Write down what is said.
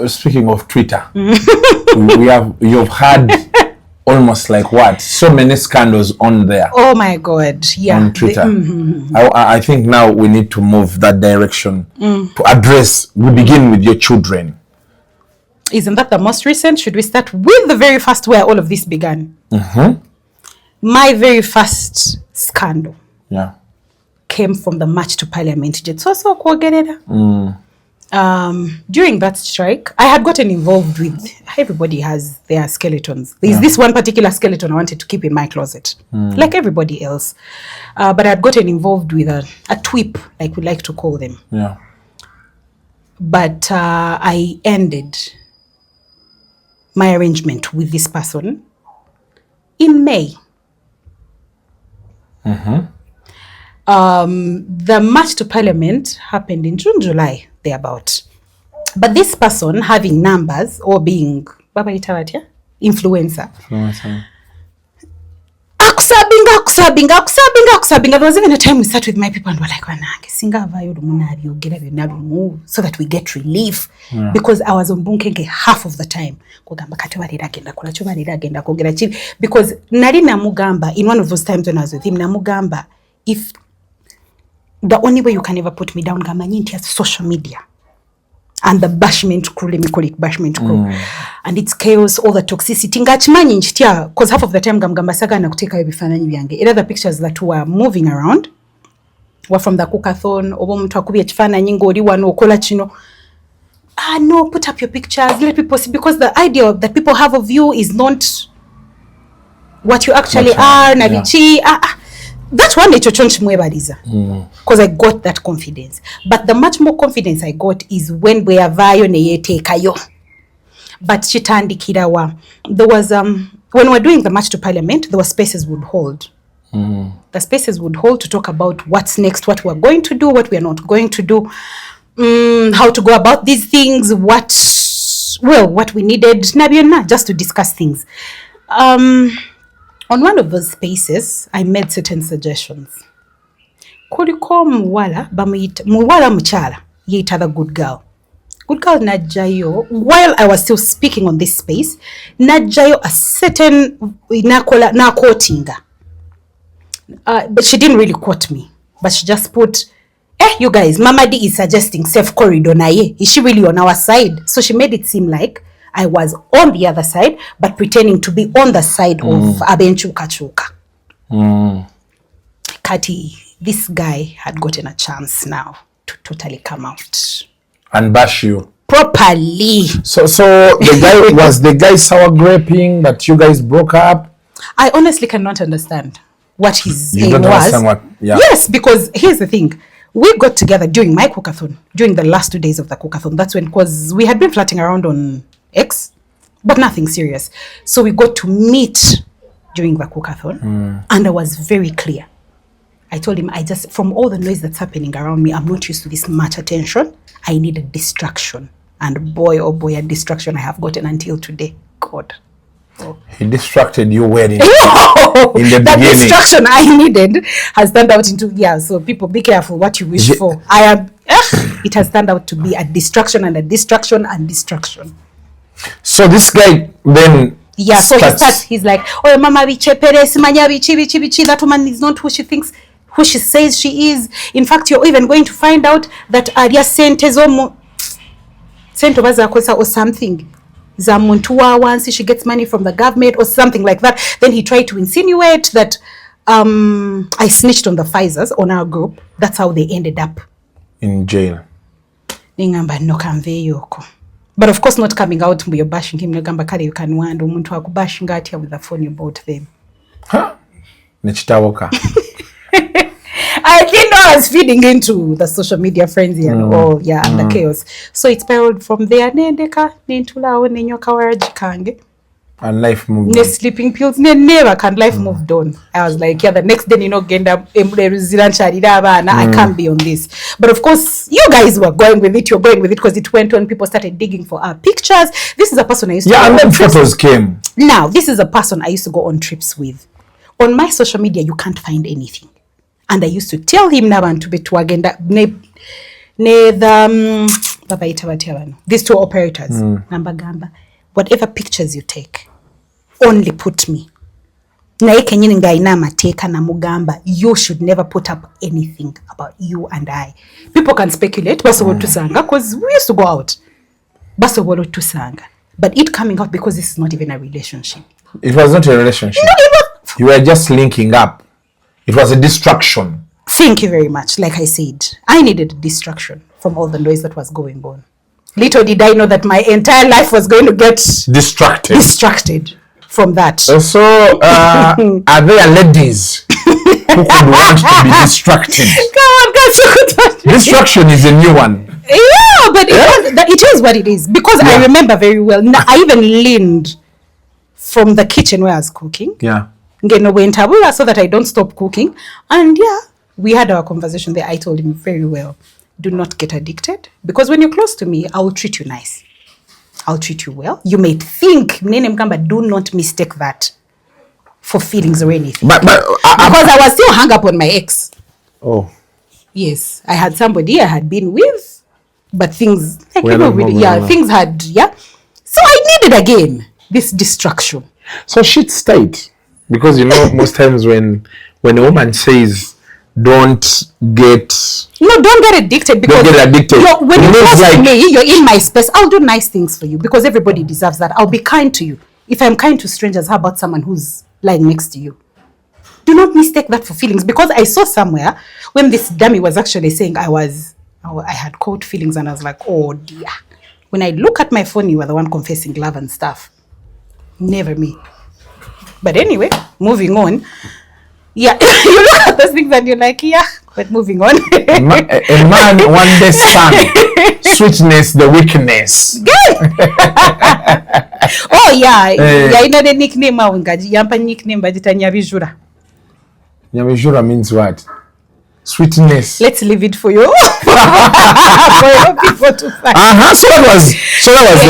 Speaking of Twitter, you've had almost like what? So many scandals on there. Oh my God, yeah. On Twitter. I think now we need to move that direction to address, we begin with your children. Isn't that the most recent? Should we start with the very first where all of this began? My very first scandal came from the march to parliament. During that strike, I had gotten involved with, everybody has their skeletons. There's this one particular skeleton I wanted to keep in my closet, like everybody else. But I had gotten involved with a TWIP, like we like to call them. But I ended my arrangement with this person in May. The march to parliament happened in June, July, thereabout. But this person having numbers or being influencer. Akusabinga. There was even a time we sat with my people and were like, so that we get relief. Because I was on bunkenge half of the time. Because nari namugamba, in one of those times when I was with him, namugamba, if the only way you can ever put me down, is social media. And the bashment crew, let me call it bashment crew. And it's chaos, all the toxicity. Because half of the time, saga na kuteka bifananyi byange. Either the pictures that were moving around were from the cookathon, obo mtu akubye kifananyi ngoli wano okola kino. No, put up your pictures, let people see. Because the idea that people have of you is not what you actually are. That's one day to change because I got that confidence. But the much more confidence I got is when we are kayo. But chitandikirawa. There was when we were doing the march to parliament, there were spaces would hold. The spaces would hold to talk about what's next, what we're going to do, what we are not going to do, how to go about these things, what we needed, just to discuss things. On one of those spaces, I made certain suggestions. Kuliko muwala muchala yita the good girl. Good girl najayo, while I was still speaking on this space, najayo a certain na quotinga. But she didn't really quote me, but she just put, you guys, Mama D is suggesting safe corridor na ye. Is she really on our side? So she made it seem like I was on the other side, but pretending to be on the side of Abenchuka Chuka. Kati, this guy had gotten a chance now to totally come out. And bash you. Properly. So the guy, was the guy sour graping that you guys broke up? I honestly cannot understand what his you aim don't was. Understand what, Yes, because here's the thing. We got together during my cookathon, during the last 2 days of the cookathon. That's when, because we had been flirting around on X, but nothing serious. So we got to meet during the cookathon, and I was very clear. I told him, from all the noise that's happening around me, I'm not used to this much attention. I need a distraction. And boy, oh boy, a distraction I have gotten until today. God. Oh. He distracted you wedding in the beginning. The distraction I needed has turned out into, so people be careful what you wish for. It has turned out to be a distraction and a distraction and distraction. So this guy then he's like, oh mama bichepere simanya bichi, that woman is not who she says she is. In fact, you're even going to find out that aria sente bazakosa or something. Once she gets money from the government or something like that. Then he tried to insinuate that I snitched on the Pfizers on our group. That's how they ended up in jail. But of course, not coming out, you're bashing him. You can wand umuntu akubashing out here with the phone you bought them. I think I was feeding into the social media frenzy and and the chaos. So it spiraled from there. And life moved on. Sleeping pills, never can life moved on. I was like, the next day, I can't be on this. But of course, you guys were going with it. You're going with it because it went on. People started digging for our pictures. This is a person I used to go and then photos came. Now, this is a person I used to go on trips with. On my social media, you can't find anything. And I used to tell him, the these two operators, nambagamba, whatever pictures you take, only put me. Naye kenyini ngaina amateeka namugamba, you should never put up anything about you and I. People can speculate, basobola tusanga, because we used to go out. Basobola tusanga. But it coming out because this is not even a relationship. It was not a relationship. No, it was. You were just linking up. It was a distraction. Thank you very much. Like I said, I needed a distraction from all the noise that was going on. Little did I know that my entire life was going to get distracted from that. So, are there ladies who could want to be distracted? Come on, Distraction is a new one. Yeah, but it is what it is. Because I remember very well. I even leaned from the kitchen where I was cooking. Yeah. So that I don't stop cooking. And we had our conversation there. I told him very well, do not get addicted. Because when you're close to me, I will treat you nice. I'll treat you well. You may think, but do not mistake that for feelings or anything. Because I was still hung up on my ex. Oh. Yes. I had somebody I had been with, but things, things had, So I needed again this distraction. So shit stayed. Because, most times when a woman says, don't get addicted, because when you're close to me, you're in my space, I'll do nice things for you because everybody deserves that. I'll be kind to you. If I'm kind to strangers, how about someone who's lying next to you? Do not mistake that for feelings, because I saw somewhere when this dummy was actually saying I had caught feelings, and I was like, oh dear. When I look at my phone, you were the one confessing love and stuff. Never me. But anyway, moving on. Yeah, you look at those things and you're like, but moving on. A man one day son, sweetness the weakness. Oh yeah, the nickname yampa nickname bagita Nyabijura. Nyabijura means what? Sweetness. Let's leave it for you. For your people to find. So that was the